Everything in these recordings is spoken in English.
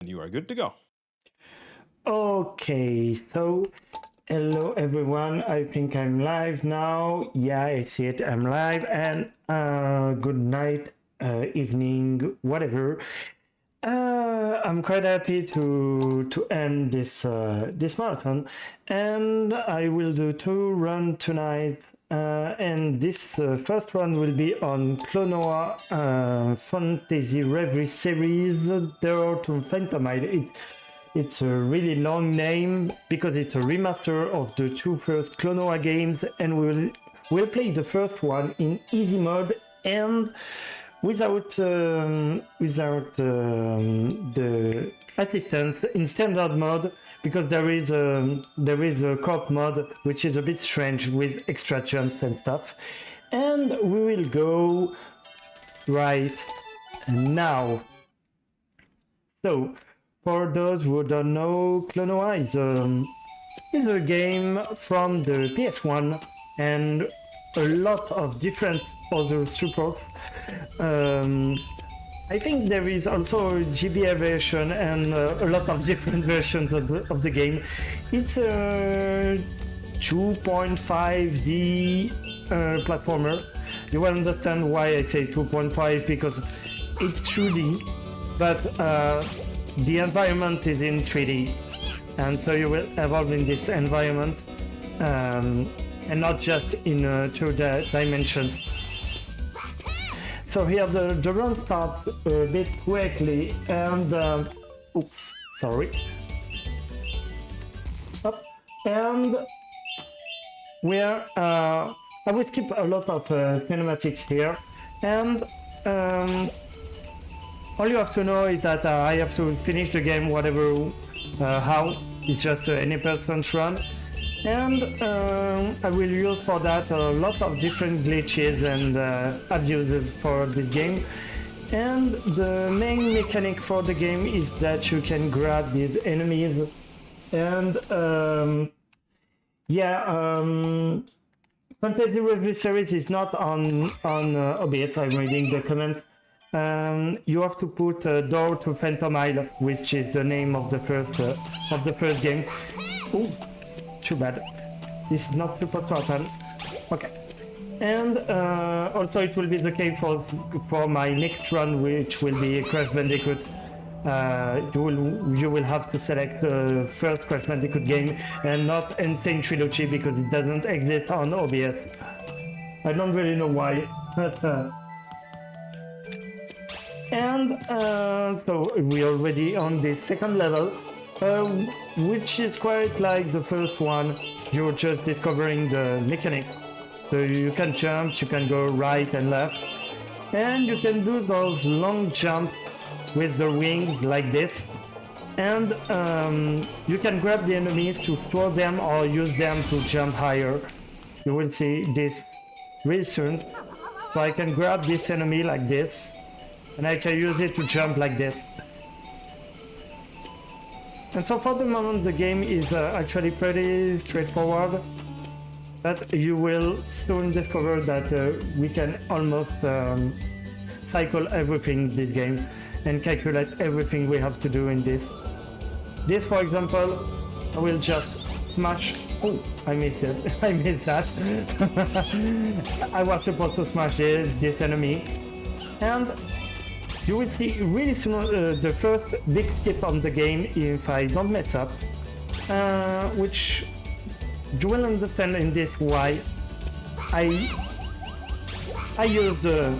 You are good to go. Okay, so hello everyone. I think I'm live now. Yeah, I see it. I'm live, and good night, evening, whatever. I'm quite happy to end this marathon, and I will do 2 runs tonight. And this first run will be on Klonoa Phantasy Reverie series, The Road to Phantomile. It's a really long name because it's a remaster of the 2 first Klonoa games, and we'll play the first one in easy mode and without the assistance in standard mode, because there is a co-op mode which is a bit strange with extra jumps and stuff. And we will go right now. So, for those who don't know, Klonoa is a game from the PS1 and a lot of different other supports. I think there is also a GBA version and a lot of different versions of the game. It's a 2.5D platformer. You will understand why I say 2.5, because it's 2D, but the environment is in 3D, and so you will evolve in this environment and not just in 2 dimensions. So here the run starts a bit quickly, and oops, sorry. Up, and we're I will skip a lot of cinematics here, and all you have to know is that I have to finish the game whatever how. It's just any person's run, and I will use for that a lot of different glitches and abuses for this game. And the main mechanic for the game is that you can grab these enemies, and Fantasy Reverie series is not on OBS. I'm reading the comments. You have to put Door to Phantomile, which is the name of the first game. Ooh, too bad. This is not supposed to happen. Okay. And also it will be the case for my next run, which will be Crash Bandicoot. You will have to select the first Crash Bandicoot game and not Insane Trilogy, because it doesn't exist on OBS. I don't really know why. And so we're already on the second level, which is quite like the first one. You're just discovering the mechanics. So you can jump, you can go right and left, and you can do those long jumps with the wings like this. And you can grab the enemies to throw them or use them to jump higher. You will see this really soon. So I can grab this enemy like this, and I can use it to jump like this. And so for the moment the game is actually pretty straightforward, but you will soon discover that we can almost cycle everything in this game and calculate everything we have to do in this. This, for example, I will just smash. Oh, I missed it. I missed that. I was supposed to smash this enemy, and you will see really soon the first big skip on the game if I don't mess up, which you will understand in this why I use the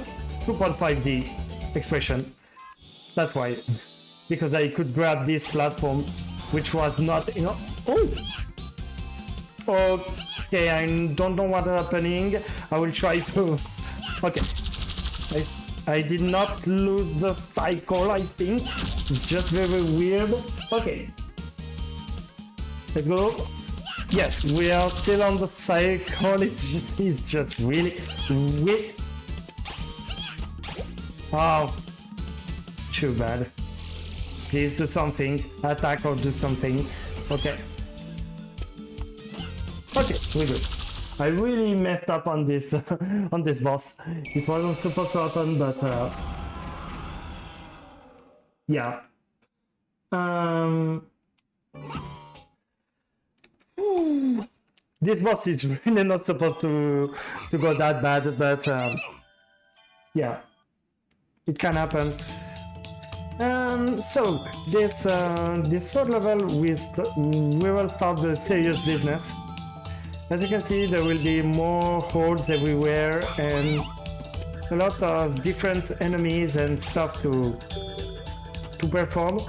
2.5D expression. That's why, because I could grab this platform, which was not, oh! Okay, I don't know what's happening. I will try to, okay. I did not lose the cycle, I think. It's just very weird. Okay. Let's go. Yes, we are still on the cycle. It's just really weird. Oh, too bad. Please do something. Attack or do something. Okay. Okay, we're good. I really messed up on this on this boss. It wasn't supposed to happen, but yeah. Um, this boss is really not supposed to go that bad, but yeah, it can happen. So this third level we will start the serious business. As you can see, there will be more hordes everywhere and a lot of different enemies and stuff to perform.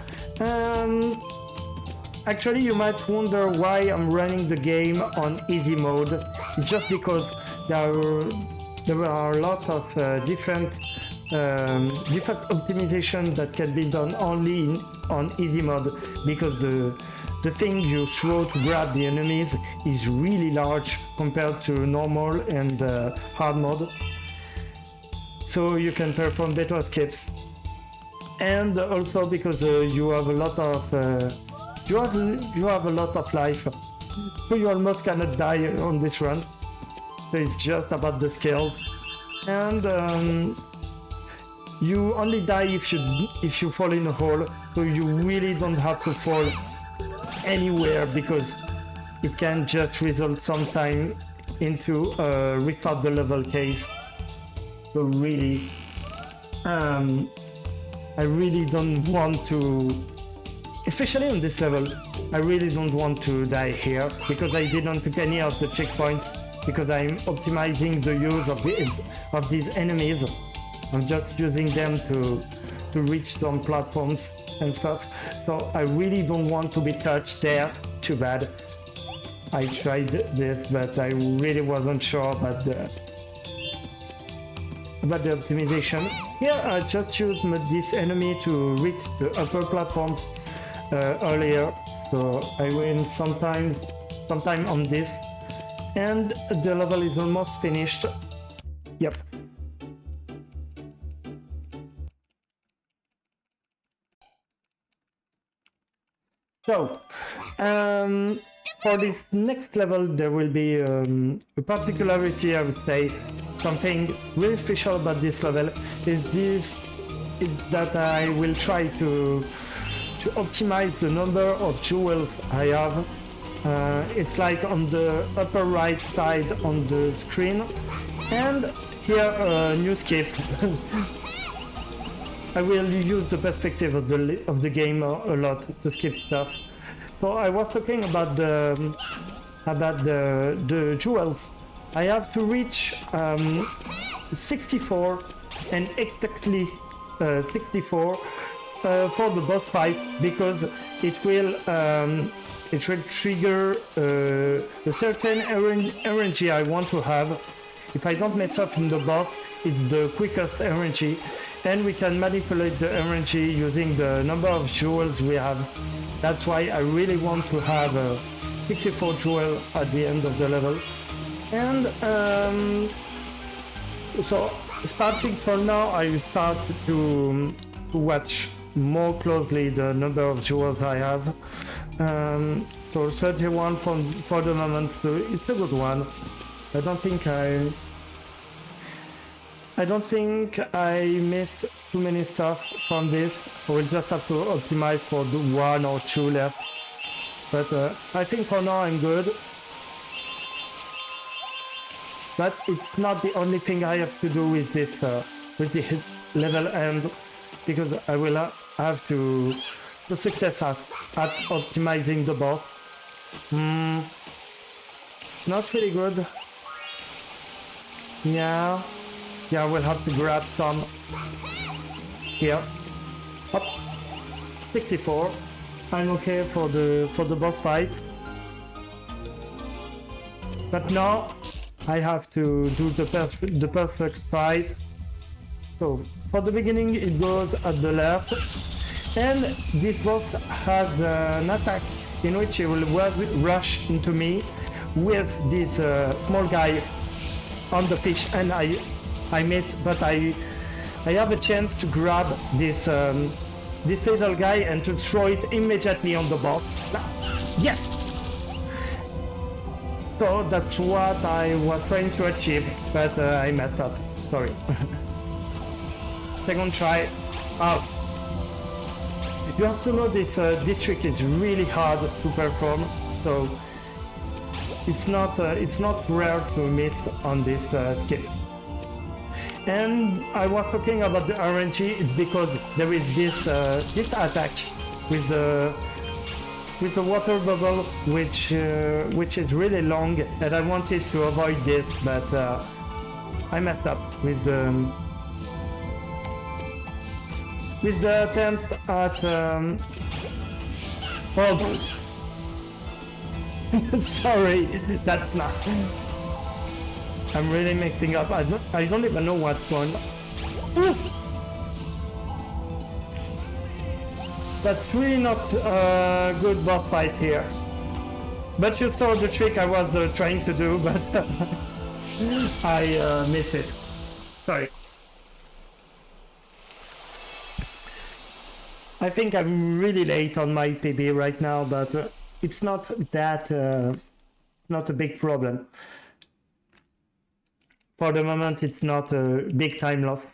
Actually, you might wonder why I'm running the game on easy mode. It's just because there are a lot of different optimization that can be done only on easy mode, because the thing you throw to grab the enemies is really large compared to normal and hard mode. So you can perform better escapes. And also because you have a lot of you have a lot of life, so you almost cannot die on this run. So it's just about the skills, and you only die if you fall in a hole. So you really don't have to fall anywhere, because it can just result sometime into a restart the level case. So really, I really don't want to, especially on this level, I really don't want to die here, because I didn't pick any of the checkpoints, because I'm optimizing the use of these enemies. I'm just using them to reach some platforms and stuff. So I really don't want to be touched there. Too bad. I tried this, but I really wasn't sure about the optimization. Here I just used this enemy to reach the upper platform earlier, so I win sometime on this, and the level is almost finished. Yep. So for this next level there will be a particularity, I would say. Something really special about this level is that I will try to optimize the number of jewels I have. It's like on the upper right side on the screen, and here a new skip. I will use the perspective of the game a lot to skip stuff. So I was talking about the jewels. I have to reach 64 and exactly 64 for the boss fight, because it will trigger a certain RNG I want to have. If I don't mess up in the boss, it's the quickest RNG, and we can manipulate the RNG using the number of jewels we have. That's why I really want to have 64 jewels at the end of the level. And so starting from now, I will start to watch more closely the number of jewels I have. So 31 for the moment, so it's a good one. I don't think I missed too many stuff from this. I will just have to optimize for the 1 or 2 left. But I think for now I'm good. But it's not the only thing I have to do with this level end, because I will have to success at optimizing the boss. Not really good. Yeah, we'll have to grab some here. Up, 64. I'm okay for the boss fight. But now I have to do the perfect fight. So for the beginning it goes at the left, and this boss has an attack in which he will rush into me with this small guy on the fish, and I missed, but I have a chance to grab this little guy and to throw it immediately on the boss. Yes! So that's what I was trying to achieve, but I messed up. Sorry. Second try. Oh. You have to know this trick is really hard to perform, so it's not rare to miss on this skip. And I was talking about the RNG, it's because there is this attack with the water bubble, which is really long, and I wanted to avoid this, but I messed up with the attempt at oh, sorry, that's not. I'm really mixing up. I don't even know what's going on. That's really not a good boss fight here. But you saw the trick I was trying to do, but I missed it. Sorry. I think I'm really late on my PB right now, but it's not that not a big problem. For the moment, it's not a big time loss.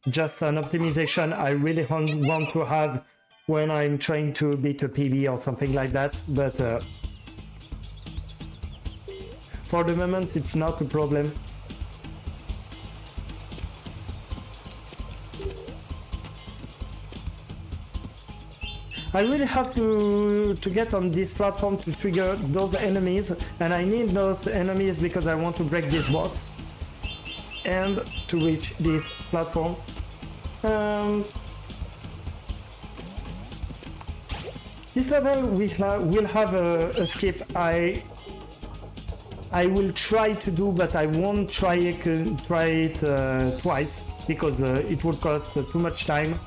Just an optimization I really want to have when I'm trying to beat a PB or something like that, but for the moment, it's not a problem. I really have to get on this platform to trigger those enemies, and I need those enemies because I want to break this box and to reach this platform. This level will have a skip I will try to do, but I won't try it twice because it would cost too much time.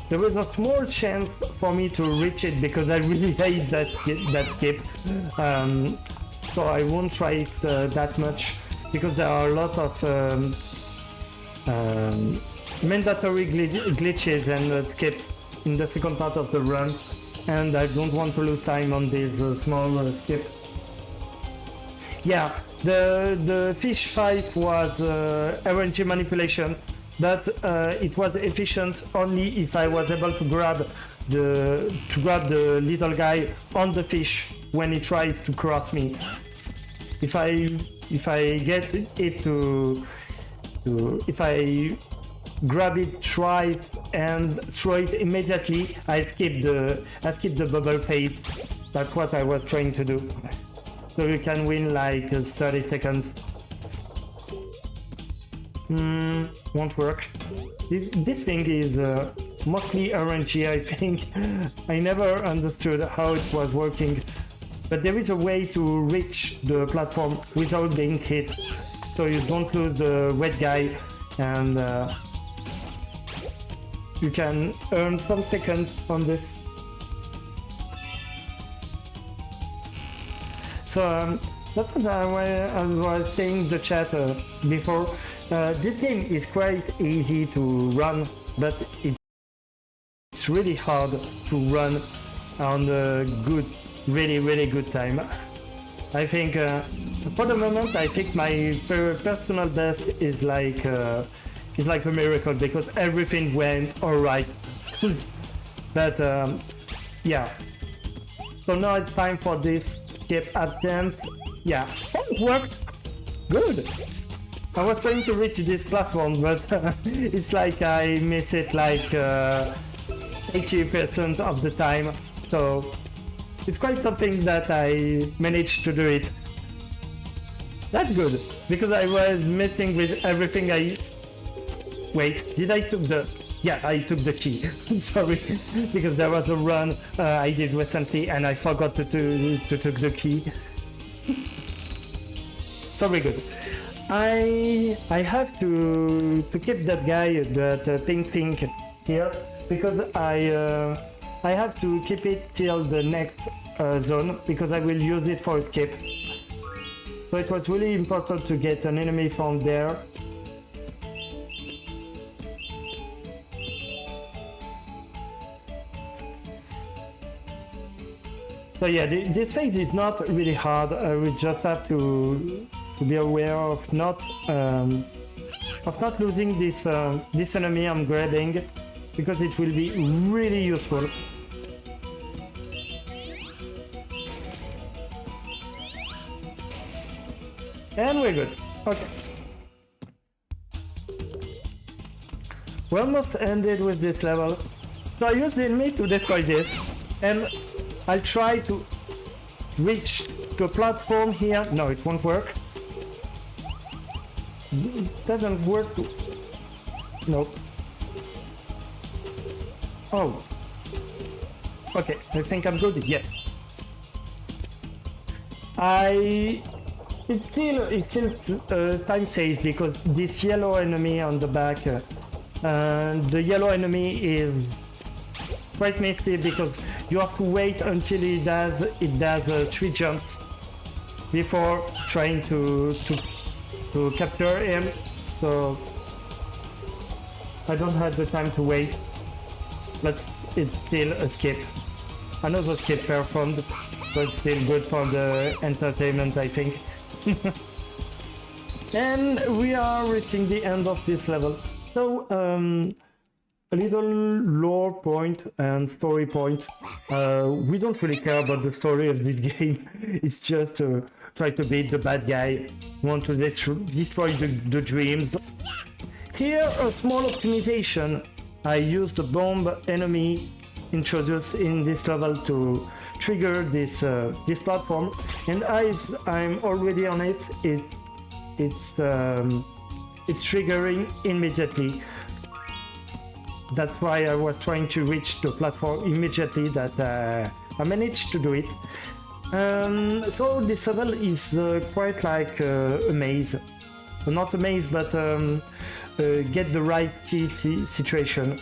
There is a small chance for me to reach it because I really hate that skip, so I won't try it that much because there are a lot of mandatory glitches and skips in the second part of the run, and I don't want to lose time on these small skips. Yeah, the fish fight was RNG manipulation, but it was efficient only if I was able to grab the little guy on the fish when he tries to cross me. If I get it to if I grab it twice and throw it immediately, I skip the bubble phase. That's what I was trying to do. So you can win like 30 seconds. Won't work. This thing is mostly RNG, I think. I never understood how it was working, but there is a way to reach the platform without being hit, so you don't lose the wet guy, and you can earn some seconds on this. So that's what I was saying in the chat before. This game is quite easy to run, but it's really hard to run on a good, really good time. I think for the moment, I think my personal best is like a miracle because everything went alright. But yeah. So now it's time for this skip attempt. Yeah, it worked. Good. I was trying to reach this platform, but it's like I miss it like 80% of the time. So it's quite something that I managed to do it. That's good, because I was messing with everything. Wait, did I took the... Yeah, I took the key. Sorry, because there was a run I did recently and I forgot to take the key. So very good. I have to keep that guy, that pink here, because I have to keep it till the next zone, because I will use it for escape. So it was really important to get an enemy from there. So yeah, this phase is not really hard. We just have to be aware of not losing this enemy I'm grabbing. because it will be really useful. And we're good. Okay. We almost ended with this level. So I use the enemy to destroy this, and I'll try to reach the platform here. No, it won't work. It doesn't work. Nope. Oh. Okay, I think I'm good. Yes. It's still time saves because this yellow enemy on the back, the yellow enemy is quite messy because you have to wait until it does 3 jumps before trying to capture him. So I don't have the time to wait, but it's still a skip. Another skip performed, but still good for the entertainment, I think. And we are reaching the end of this level. So a little lore point and story point. We don't really care about the story of this game. It's just to try to beat the bad guy, want to destroy the dreams. Here a small optimization. I used the bomb enemy introduced in this level to trigger this platform, and as I'm already on it, it's triggering immediately. That's why I was trying to reach the platform immediately, that I managed to do it. So this level is quite like a maze. Not a maze, but get the right key situation.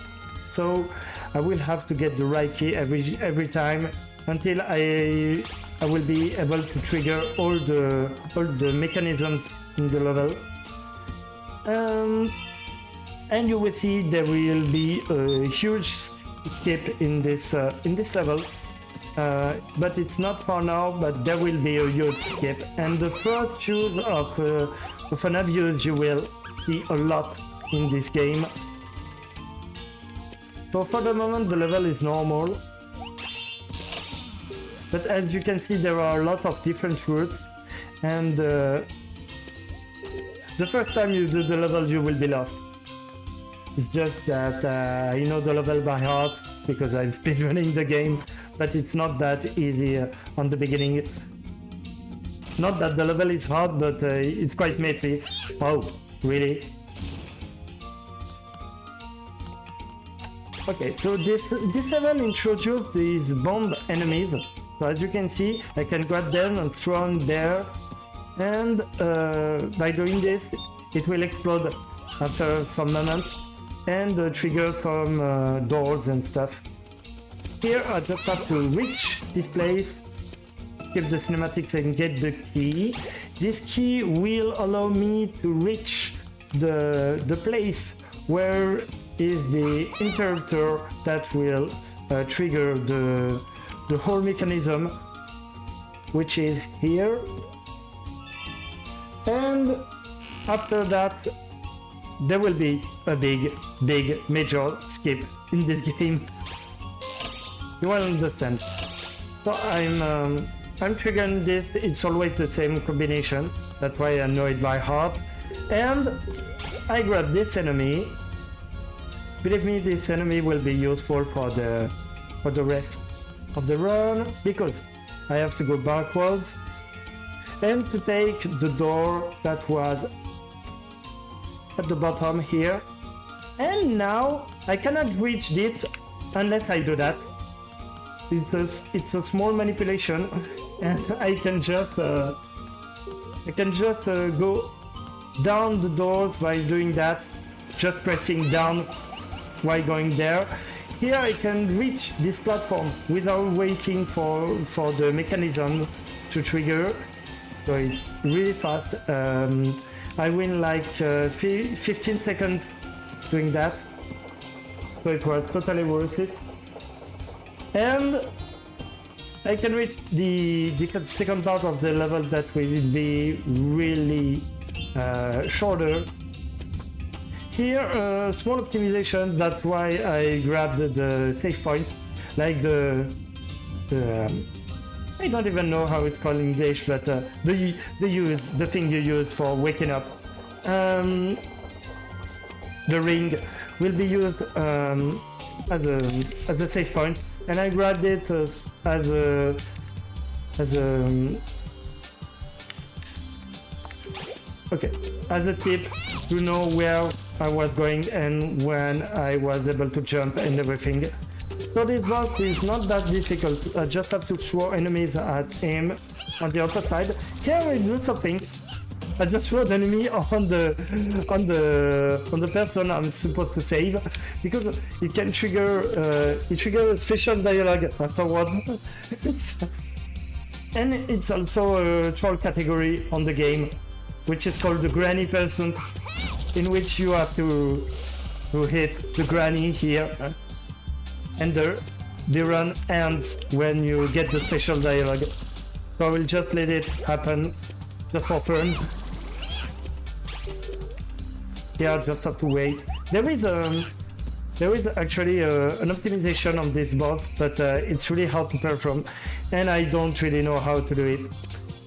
So I will have to get the right key every time until I will be able to trigger all the mechanisms in the level. And you will see there will be a huge skip in this level, but it's not for now. But there will be a huge skip, and the first use of an abuse you will see a lot in this game. So for the moment the level is normal, but as you can see there are a lot of different routes, and the first time you do the level you will be lost. It's just that I know the level by heart because I've been running the game, but it's not that easy on the beginning. Not that the level is hard, but it's quite messy. Oh, really? Okay, so this level introduced these bomb enemies. So as you can see, I can grab them and throw them there, and by doing this, it will explode after some moments and trigger some doors and stuff. Here I just have to reach this place, skip the cinematics and get the key. This key will allow me to reach the place where is the interrupter that will trigger the whole mechanism, which is here. And after that there will be a big major skip in this game. You will understand. So I'm triggering this. It's always the same combination, that's why I know it by heart. And I grab this enemy. Believe me, this enemy will be useful for the rest of the run, because I have to go backwards and to take the door that was at the bottom here. And now I cannot reach this unless I do that. It's a small manipulation, and I can just go down the doors by doing that, just pressing down while going there. Here I can reach this platform without waiting for the mechanism to trigger, so it's really fast. I win like 15 seconds doing that, so it was totally worth it. And I can reach the second part of the level that will be really shorter. here, small optimization, that's why I grabbed the save point, like I don't even know how it's called in English, but the thing you use for waking up. The ring will be used as a save point, and I grabbed it as a tip to know where I was going and when I was able to jump and everything. So this boss is not that difficult. I just have to throw enemies at him on the other side. Here I do something. I just throw the enemy on the person I'm supposed to save, because it can trigger a special dialogue afterwards. And it's also a troll category on the game, which is called the granny person, in which you have to hit the granny here, and the run ends when you get the special dialogue. So I will just let it happen just for fun. Yeah, just have to wait. There is actually an optimization on this boss, but it's really hard to perform, and I don't really know how to do it,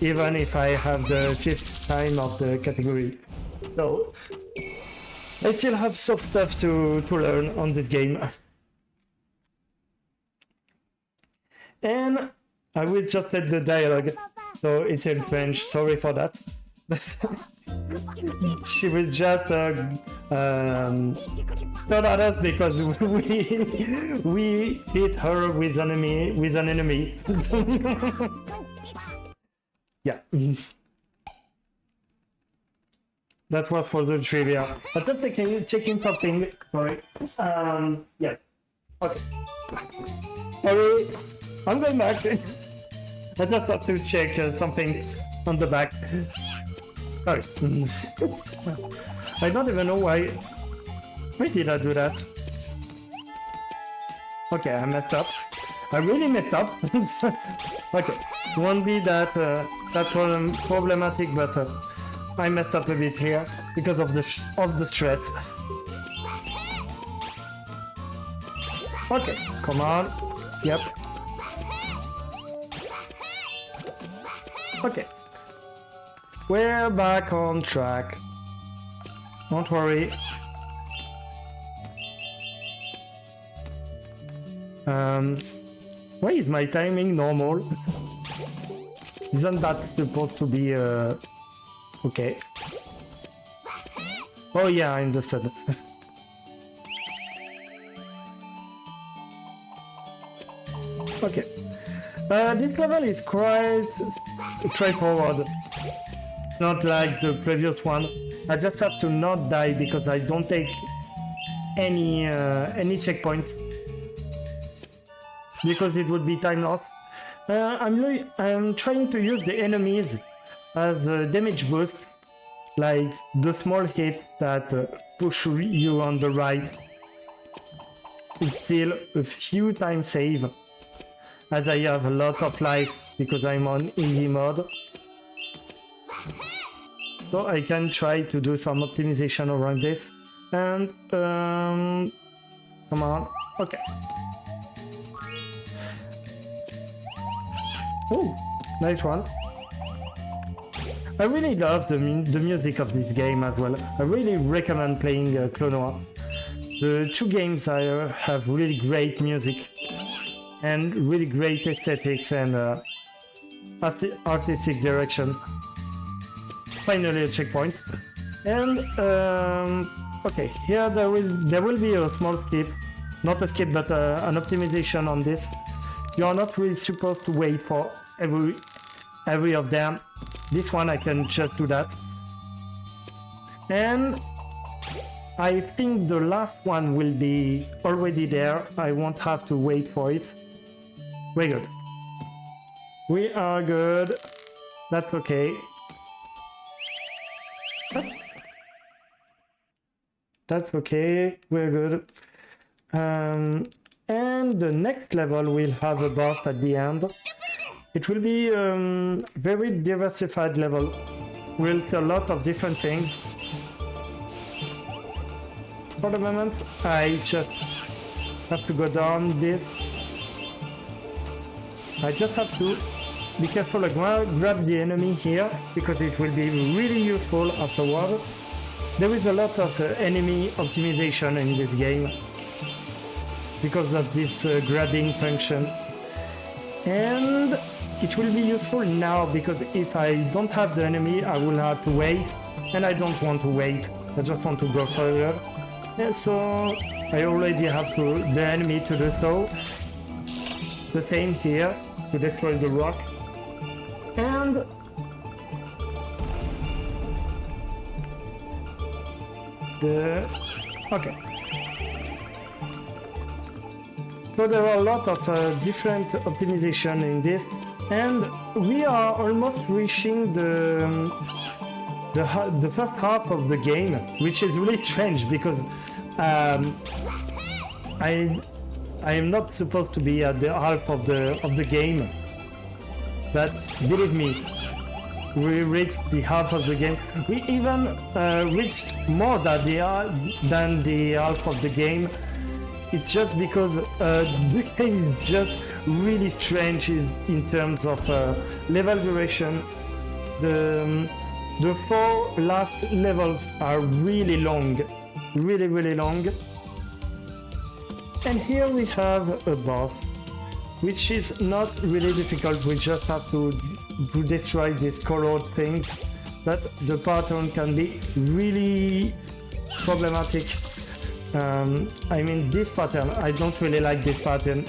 even if I have the 5th time of the category. So I still have some stuff to learn on this game. And I will just let the dialogue, so it's in French, sorry for that. She will just turn at us because we hit her with an enemy. Yeah. That was for the trivia. I'm just checking something. Sorry. Yeah. Okay. Sorry. I'm going back. I just have to check something on the back. Sorry. I don't even know why. Why did I do that? Okay, I messed up. I really messed up. Okay, won't be that problematic, but I messed up a bit here because of the stress. Okay, come on. Yep. Okay. We're back on track. Don't worry. Why is my timing normal? Isn't that supposed to be okay? Oh yeah, I understood. Okay. This level is quite straightforward. Not like the previous one. I just have to not die because I don't take any checkpoints, because it would be time loss. I'm trying to use the enemies as a damage boost, like the small hit that push you on the right is still a few times save, as I have a lot of life because I'm on easy mode. So I can try to do some optimization around this. And come on. Okay. Oh, nice one. I really love the music of this game as well. I really recommend playing Klonoa. The two games have really great music and really great aesthetics and artistic direction. Finally a checkpoint. And okay, here there will be a small skip, not a skip but an optimization on this. You are not really supposed to wait for every of them. This one I can just do that. And I think the last one will be already there. I won't have to wait for it. We're good. We are good. That's okay. That's okay, we're good. And the next level will have a boss at the end. It will be very diversified level with a lot of different things. for the moment, I just have to go down this. I just have to be careful, like, grab the enemy here, because it will be really useful afterward. There is a lot of enemy optimization in this game, because of this grabbing function. And it will be useful now, because if I don't have the enemy, I will have to wait, and I don't want to wait. I just want to go further. And so I already have the enemy to do so. The same here, to destroy the rock. And okay. So there are a lot of different optimization in this, and we are almost reaching the first half of the game, which is really strange, because I am not supposed to be at the half of the game, but believe me, we reached the half of the game. We even reached more than the half of the game. It's just because the game is just really strange in terms of level duration. The 4 last levels are really long, really long. And here we have a boss, which is not really difficult. We just have to destroy these colored things, but the pattern can be really problematic. I mean, this pattern, I don't really like this pattern.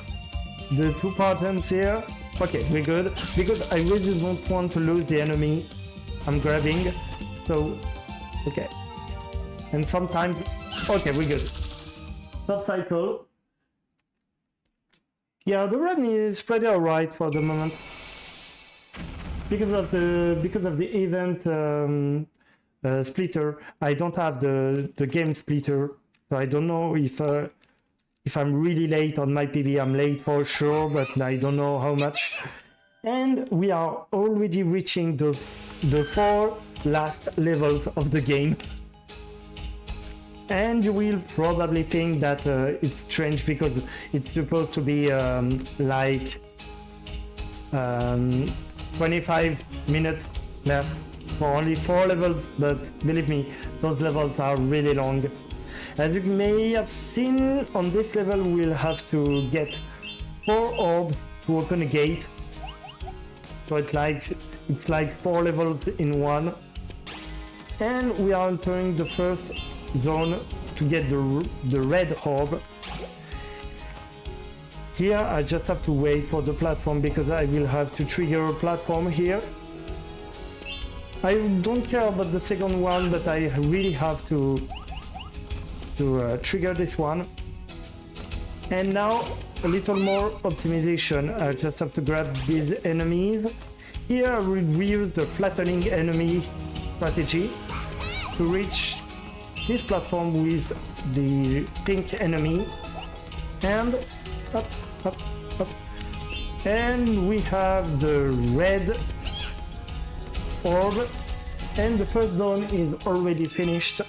The 2 patterns here, okay, we're good, because I really don't want to lose the enemy I'm grabbing, so, okay. And sometimes, okay, we're good. Subcycle. Yeah, the run is pretty alright for the moment. Because of the event splitter, I don't have the game splitter. So I don't know if I'm really late on my PB. I'm late for sure, but I don't know how much. And we are already reaching the 4 last levels of the game. And you will probably think that it's strange, because it's supposed to be like 25 minutes left for only 4 levels, but believe me, those levels are really long. As you may have seen, on this level we'll have to get 4 orbs to open a gate. So it's like 4 levels in one. And we are entering the first zone to get the red orb. Here I just have to wait for the platform, because I will have to trigger a platform here. I don't care about the second one, but I really have to trigger this one. And now a little more optimization. I just have to grab these enemies. Here I will use the flattening enemy strategy to reach this platform with the pink enemy. And up. And we have the red orb, and the first zone is already finished.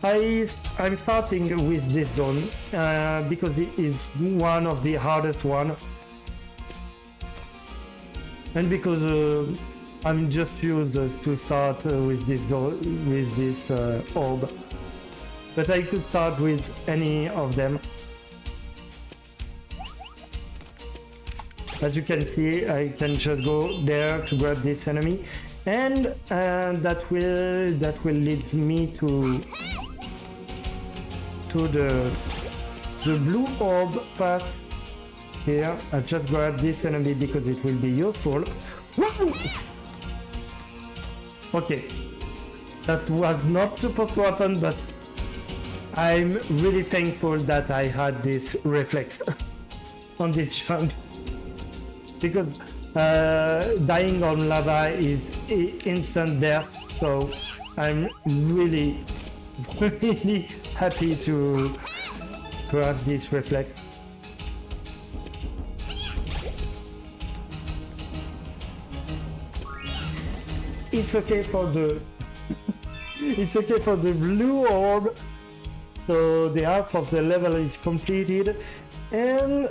I'm starting with this zone because it is one of the hardest one, and because I'm just used to start with this orb, but I could start with any of them. As you can see, I can just go there to grab this enemy, and that will lead me to the blue orb path. Here I just grab this enemy because it will be useful. Okay, that was not supposed to happen, but I'm really thankful that I had this reflex on this jump, because dying on lava is instant death, so I'm really happy to have this reflex. It's okay for the It's okay for the blue orb. So the half of the level is completed, and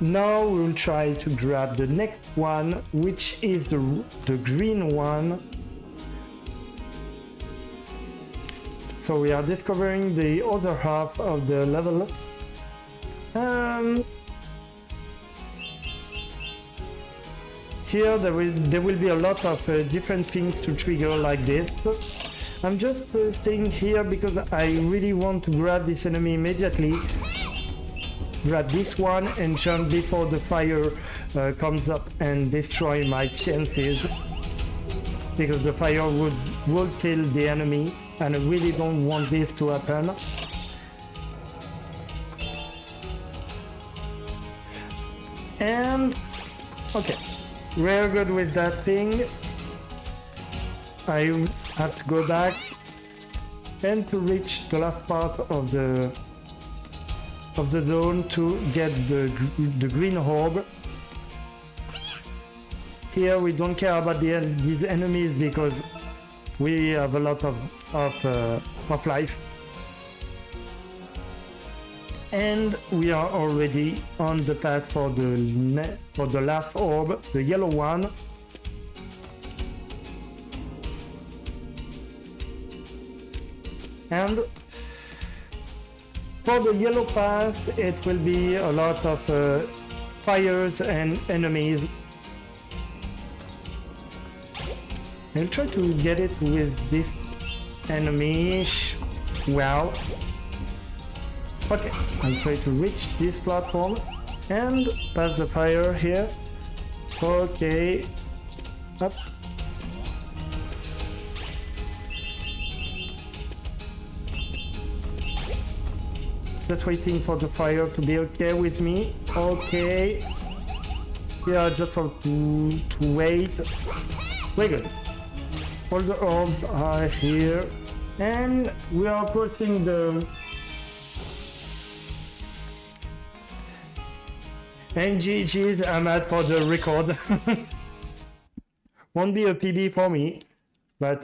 now we'll try to grab the next one, which is the green one. So we are discovering the other half of the level. Here there will be a lot of different things to trigger like this. I'm just staying here because I really want to grab this enemy immediately. Grab this one and jump before the fire comes up and destroy my chances. Because the fire would kill the enemy, and I really don't want this to happen. And okay, we're good with that thing. I have to go back and to reach the last part of the zone to get the green orb. Here we don't care about these enemies because we have a lot of life. And we are already on the path for the last orb, the yellow one. And for the yellow path, it will be a lot of fires and enemies. I'll try to get it with this enemy. Well, okay, I'll try to reach this platform and pass the fire here. Okay, up. Just waiting for the fire to be okay with me. Okay. Yeah, just have to wait. We're good. All the orbs are here. And we are approaching the... And GG's, I'm at for the record. Won't be a PB for me, but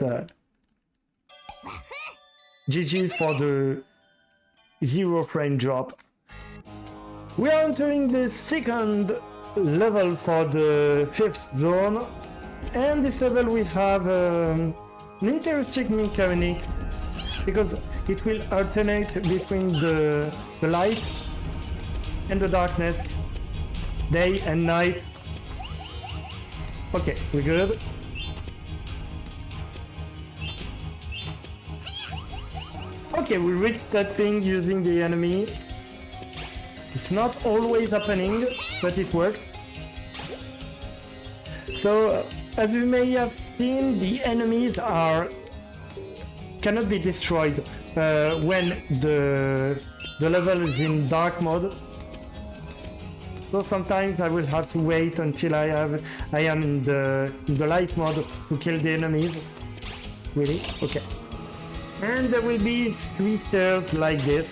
GG's for the 0 frame drop. We are entering the second level for the 5th zone, and this level will have an interesting mechanic because it will alternate between the light and the darkness, day and night. Okay, we're good. Okay, we reached that thing using the enemy. It's not always happening, but it worked. So, as you may have seen, the enemies cannot be destroyed when the level is in dark mode. So sometimes I will have to wait until I am in the light mode to kill the enemies. Really? Okay. And there will be 3 stairs like this.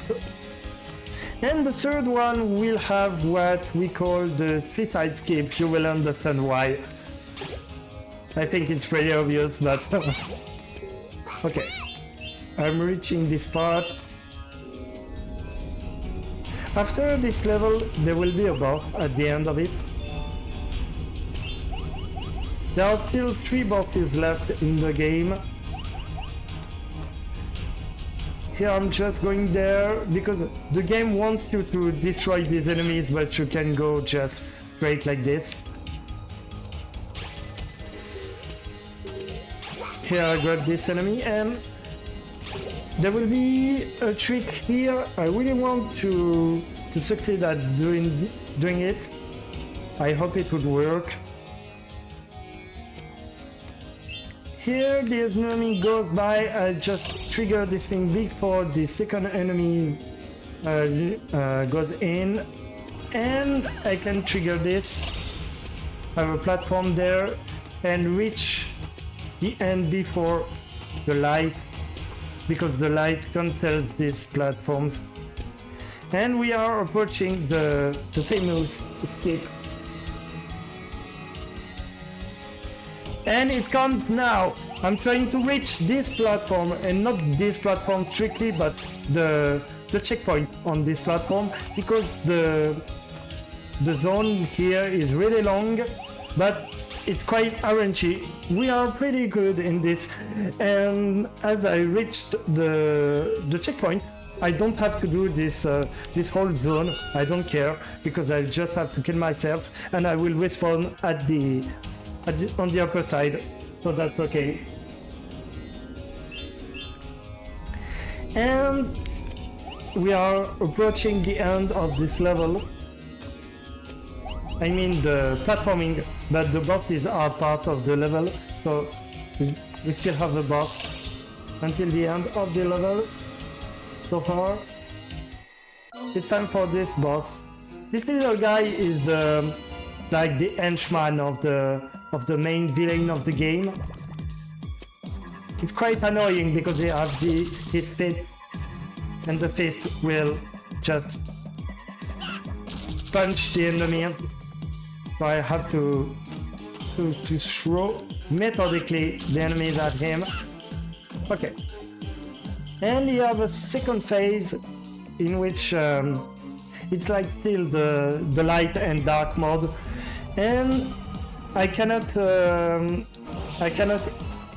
And the third one will have what we call the suicide skip. You will understand why. I think it's pretty obvious, but... Okay. I'm reaching this part. After this level, there will be a boss at the end of it. There are still 3 bosses left in the game. Here I'm just going there because the game wants you to destroy these enemies, but you can go just straight like this. Here I got this enemy, and there will be a trick here. I really want to succeed at doing it. I hope it would work. Here the enemy goes by. I just trigger this thing before the second enemy goes in, and I can trigger this. I have a platform there and reach the end before the light, because the light cancels these platforms. And we are approaching the famous escape. And it comes now! I'm trying to reach this platform, and not this platform strictly, but the checkpoint on this platform, because the zone here is really long, but it's quite RNG. We are pretty good in this, and as I reached the checkpoint, I don't have to do this this whole zone. I don't care, because I just have to kill myself, and I will respawn on the upper side, so that's okay. And we are approaching the end of this level. I mean the platforming, but the bosses are part of the level, so we still have the boss until the end of the level. So far, it's time for this boss. This little guy is like the henchman of the main villain of the game. It's quite annoying because they have his fist, and the fist will just punch the enemy. So I have to throw methodically the enemies at him. Okay. And you have a second phase in which it's like still the light and dark mode, and I cannot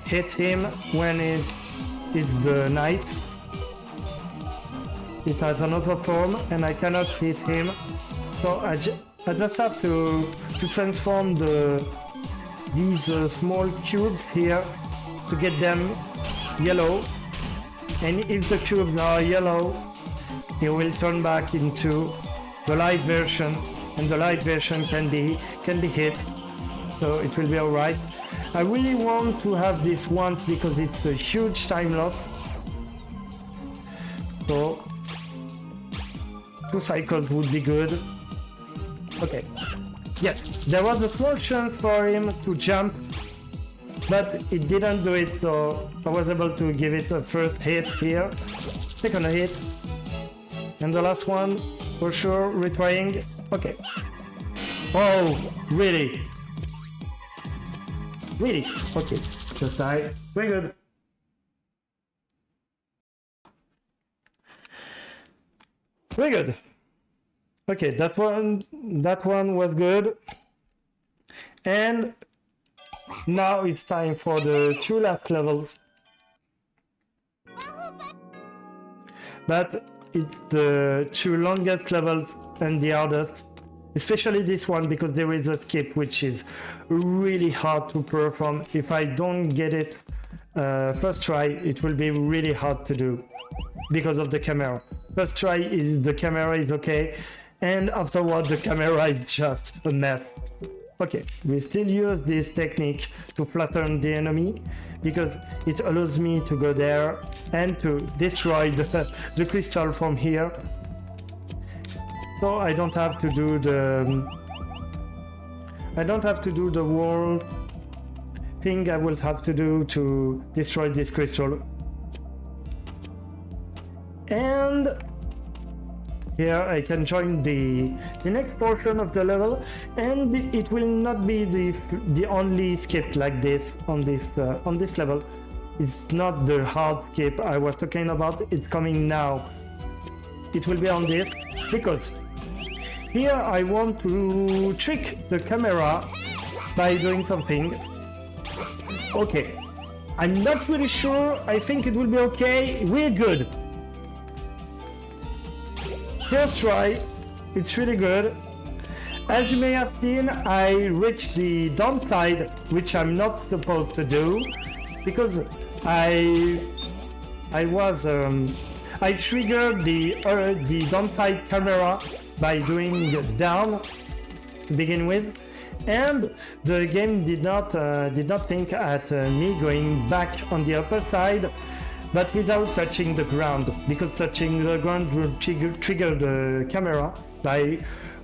hit him when it's the night. It has an auto form, and I cannot hit him, so I just have to transform these small cubes here to get them yellow. And if the cubes are yellow, it will turn back into the light version, and the light version can be hit, so it will be alright. I really want to have this once because it's a huge time loss. So 2 cycles would be good. Okay. Yes, there was a small chance for him to jump, but it didn't do it, so I was able to give it a first hit here, second hit, and the last one for sure retrying. Okay. Oh, really? Really? Okay, just die. Very good. Very good. Okay, that one was good. And now it's time for the 2 last levels. But it's the 2 longest levels and the hardest. Especially this one, because there is a skip which is really hard to perform. If I don't get it first try, it will be really hard to do because of the camera. First try the camera is okay, and afterward the camera is just a mess. Okay, we still use this technique to flatten the enemy because it allows me to go there and to destroy the crystal from here. So I don't have to do the whole thing I will have to do to destroy this crystal. And here I can join the next portion of the level, and it will not be the only skip like this on this level. It's not the hard skip I was talking about, it's coming now. It will be on this, because here I want to trick the camera by doing something. Okay, I'm not really sure, I think it will be okay, we're good. First try, it's really good. As you may have seen, I reached the downside, which I'm not supposed to do, because I triggered the downside camera by doing down to begin with, and the game did not think at me going back on the upper side, but without touching the ground, because touching the ground would trigger the camera by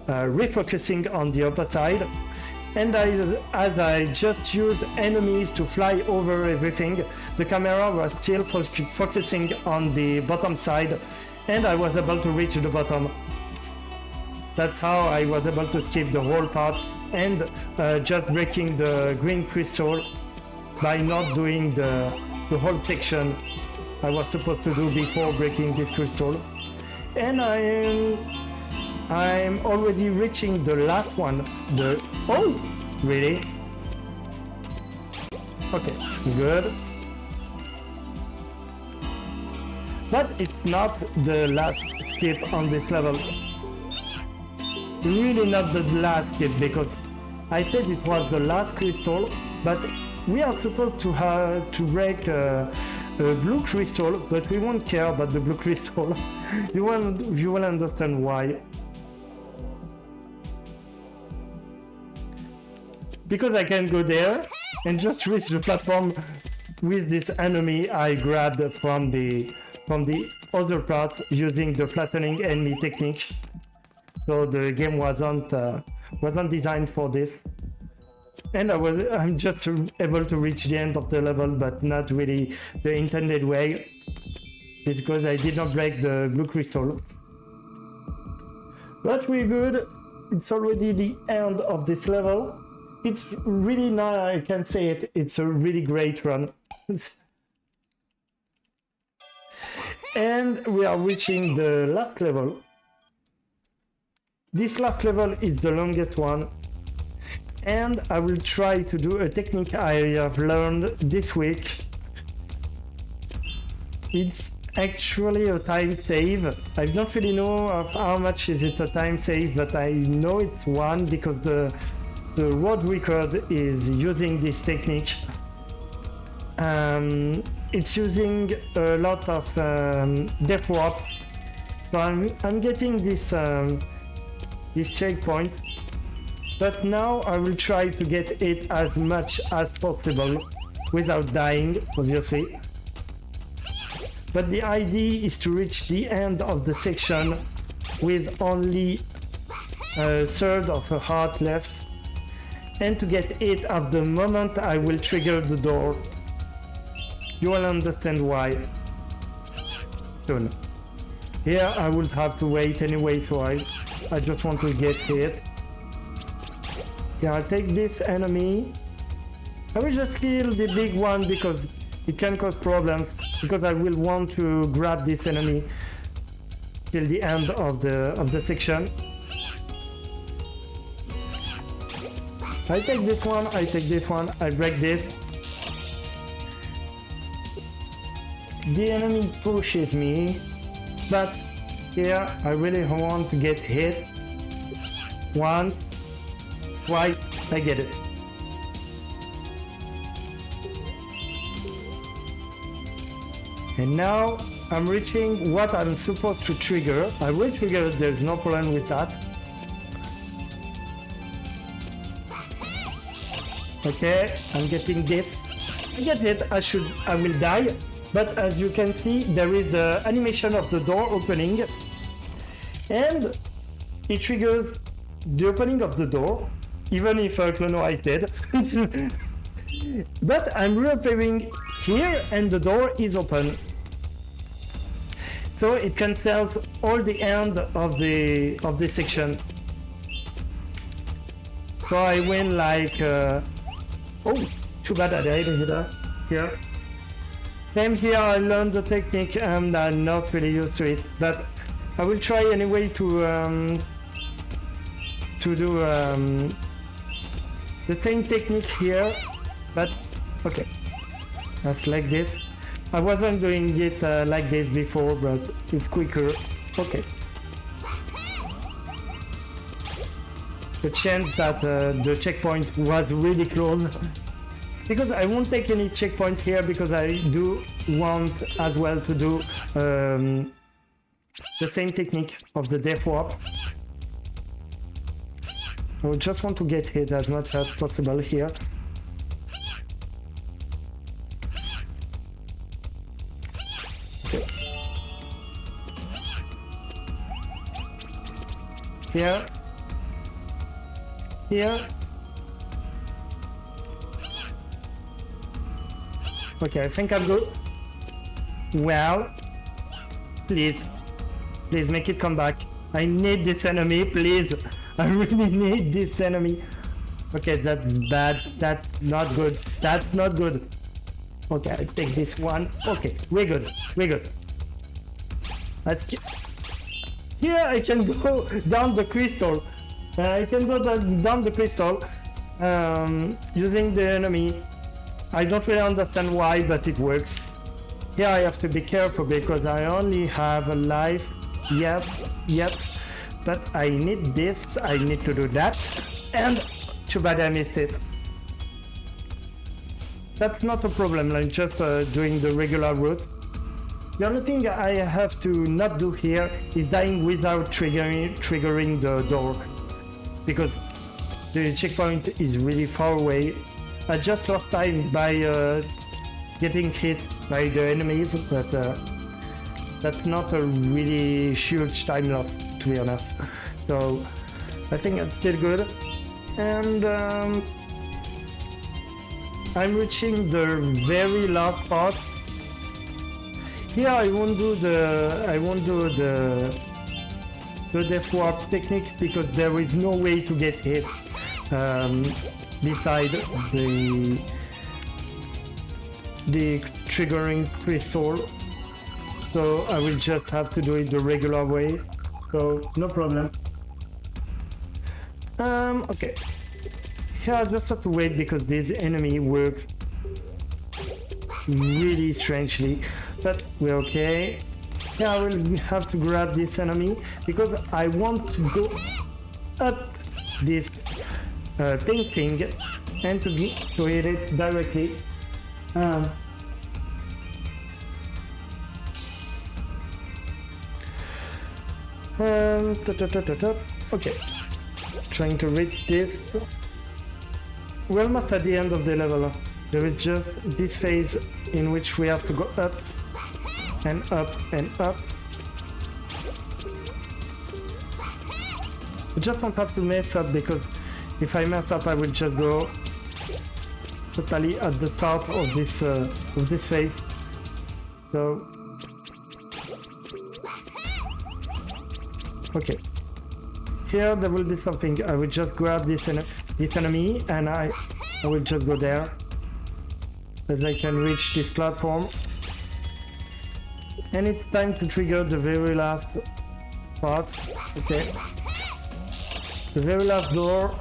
refocusing on the upper side. And as I just used enemies to fly over everything, the camera was still focusing on the bottom side, and I was able to reach the bottom. That's how I was able to skip the whole part and just breaking the green crystal by not doing the whole section I was supposed to do before breaking this crystal. And I'm already reaching the last one. Oh, really? Okay, good. But it's not the last skip on this level. Really not the last skip, because I said it was the last crystal, but we are supposed to break a blue crystal, but we won't care about the blue crystal. You will understand why. Because I can go there and just reach the platform with this enemy I grabbed from the other part using the flattening enemy technique. So the game wasn't designed for this. And I'm just able to reach the end of the level, but not really the intended way, because I did not break the blue crystal. But we're good. It's already the end of this level. It's really not, I can say it, it's a really great run. And we are reaching the last level. This last level is the longest one. And I will try to do a technique I have learned this week. It's actually a time save. I don't really know of how much is it a time save, but I know it's one because the world record is using this technique. It's using a lot of death warp. So I'm getting this checkpoint. But now I will try to get it as much as possible without dying, obviously. But the idea is to reach the end of the section with only a third of a heart left, and to get it at the moment I will trigger the door. You will understand why soon. Here I would have to wait anyway, so I just want to get hit. Yeah, I'll take this enemy. I will just kill the big one because it can cause problems, because I will want to grab this enemy till the end of the section. I take this one, I break this. The enemy pushes me, but here I really want to get hit. Once, twice, I get it. And now I'm reaching what I'm supposed to trigger. I will trigger it, there's no problem with that. Okay, I'm getting this. I get it, I will die. But as you can see, there is the animation of the door opening. And it triggers the opening of the door, even if Klonoa is dead. But I'm reappearing here and the door is open. So it cancels all the end of the section. So I win like oh, too bad I died here. Same here, I learned the technique and I'm not really used to it, but I will try anyway to do the same technique here, but okay, that's like this. I wasn't doing it like this before, but it's quicker. Okay. The chance that the checkpoint was really close, because I won't take any checkpoint here because I do want as well to do the same technique of the death warp. I just want to get hit as much as possible here. Okay. Here. Okay, I think I'm good. Well, please make it come back. I need this enemy, please. I really need this enemy. Okay, that's bad. That's not good. That's not good. Okay, I take this one. Okay, we're good. We're good. Let's get... Here I can go down the crystal. I can go down the crystal using the enemy. I don't really understand why, but it works. Here I have to be careful because I only have a life. Yes, but I need this. I need to do that. And too bad I missed it. That's not a problem, like just doing the regular route. The only thing I have to not do here is dying without triggering the door, because the checkpoint is really far away. I just lost time by getting hit by the enemies, but that's not a really huge time loss, to be honest. So I think it's still good. And I'm reaching the very last part. Here I won't do the death warp technique because there is no way to get hit beside the triggering crystal. So I will just have to do it the regular way. So no problem. Okay. Here I just have to wait because this enemy works really strangely. But we're okay. Here I will have to grab this enemy because I want to go up this thing and to hit it directly. Okay, trying to reach this. We're almost at the end of the level. There is just this phase in which we have to go up and up and up. I just don't have to mess up because if I mess up I will just go totally at the start of this phase. So okay, here there will be something. I will just grab this enemy and I will just go there as I can reach this platform. And it's time to trigger the very last part. Okay, the very last door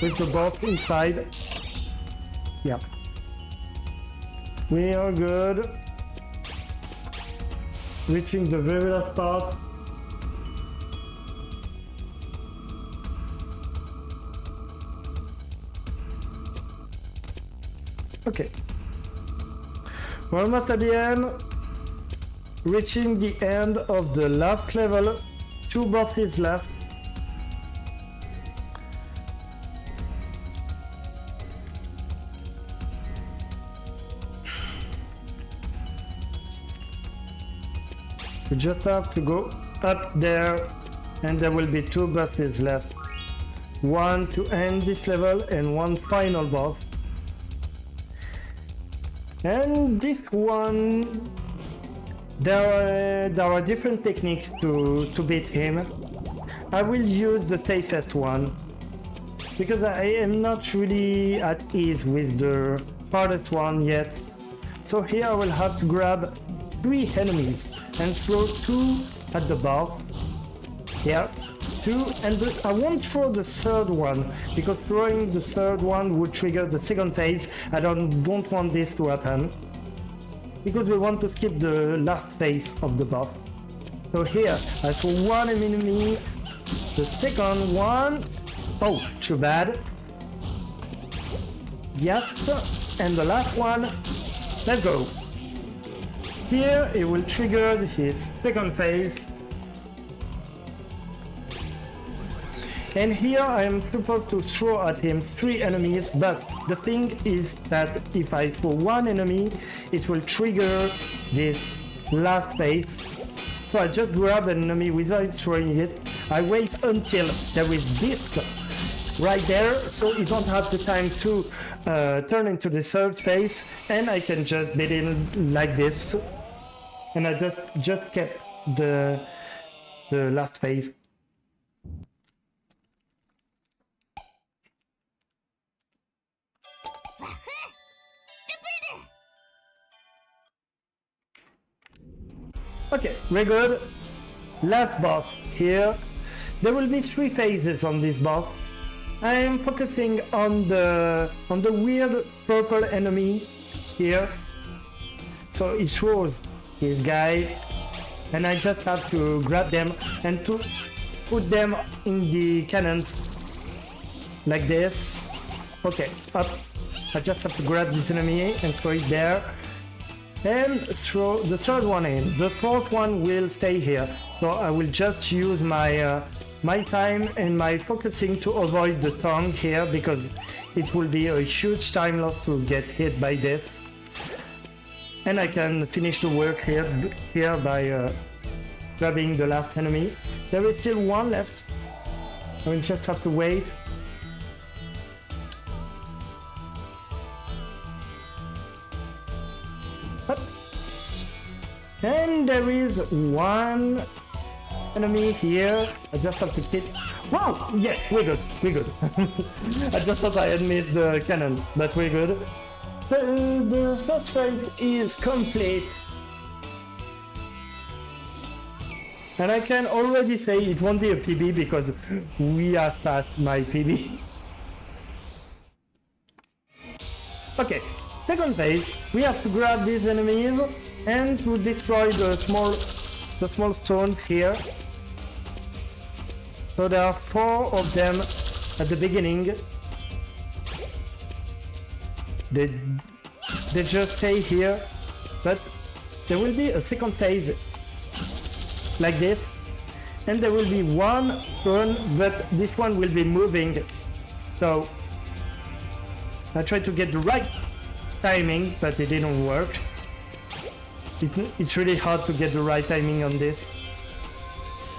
with the boss inside. Yeah, we are good. Reaching the very last part. Okay, we're almost at the end. Reaching the end of the last level. 2 bosses left. We just have to go up there and there will be 2 bosses left. One to end this level and one final boss. And this one, there are different techniques to beat him. I will use the safest one because I am not really at ease with the hardest one yet. So here I will have to grab 3 enemies and throw 2 at the boss. Yeah, 2, and I won't throw the third one because throwing the third one would trigger the second phase. I don't want this to happen because we want to skip the last phase of the boss. So here I throw 1 enemy, the second one, oh, too bad. Yes, and the last one, let's go. Here it will trigger his second phase. And here I am supposed to throw at him 3 enemies, but the thing is that if I throw 1 enemy, it will trigger this last phase. So I just grab an enemy without throwing it. I wait until there is this right there, so you don't have the time to turn into the third phase, and I can just beat it like this. And I just kept the last phase. Okay, we're good. Last boss here. There will be 3 phases on this boss. I am focusing on the weird purple enemy here. So he throws his guy, and I just have to grab them and to put them in the cannons like this. Okay, up. I just have to grab this enemy and throw it there. And throw the third one in. The fourth one will stay here. So I will just use my my time and my focusing to avoid the tongue here, because it will be a huge time loss to get hit by this. And I can finish the work here by grabbing the last enemy. There is still one left. I will just have to wait. And there is one enemy here. I just have to hit. Wow! Yeah, we're good. We're good. I just thought I had missed the cannon, but we're good. The first phase is complete. And I can already say it won't be a PB because we are past my PB. Okay, second phase. We have to grab these enemies and to destroy the small stones here. So there are 4 of them at the beginning. They just stay here, but there will be a second phase like this, and there will be one stone, but this one will be moving. So I tried to get the right timing, but it didn't work. It's really hard to get the right timing on this.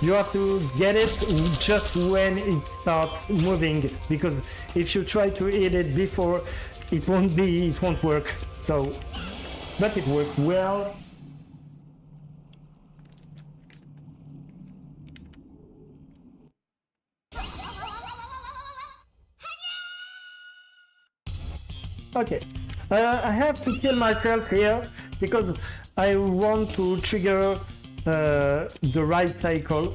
You have to get it just when it starts moving, because if you try to hit it before, it won't work. So, but it worked well. Okay, I have to kill myself here because I want to trigger the right cycle,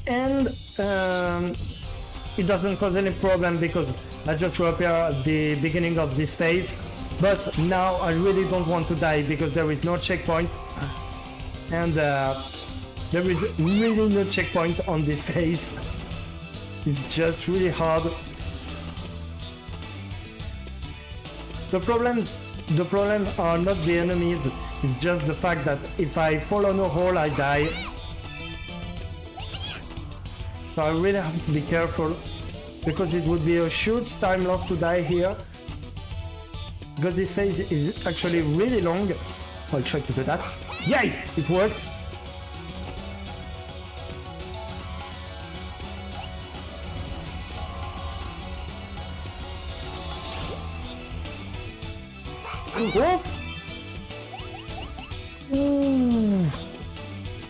and it doesn't cause any problem because I just reappear at the beginning of this phase. But now I really don't want to die because there is no checkpoint, and there is really no checkpoint on this phase. It's just really hard. The problems are not the enemies, it's just the fact that if I fall on a hole, I die. So I really have to be careful, because it would be a huge time loss to die here. Because this phase is actually really long. I'll try to do that. Yay! It worked! Oh!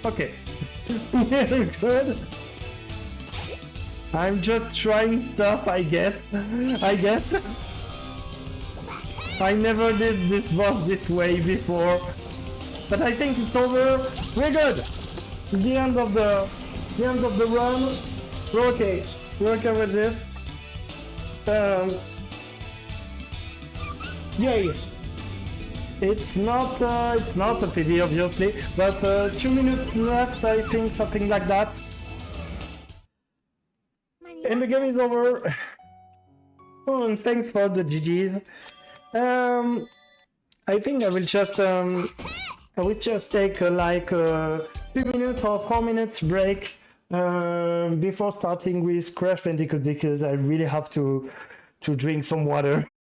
Okay. Very good. I'm just trying stuff, I guess. I never did this boss this way before. But I think it's over. We're good. The end of the run. We're okay. We're okay with this. Yay. It's not a PD obviously, but 2 minutes left, I think, something like that. And the game is over. Oh, and thanks for the GGs. I think I will just take like a 3 minutes or 4 minutes break before starting with Crash Bandicoot, because I really have to drink some water.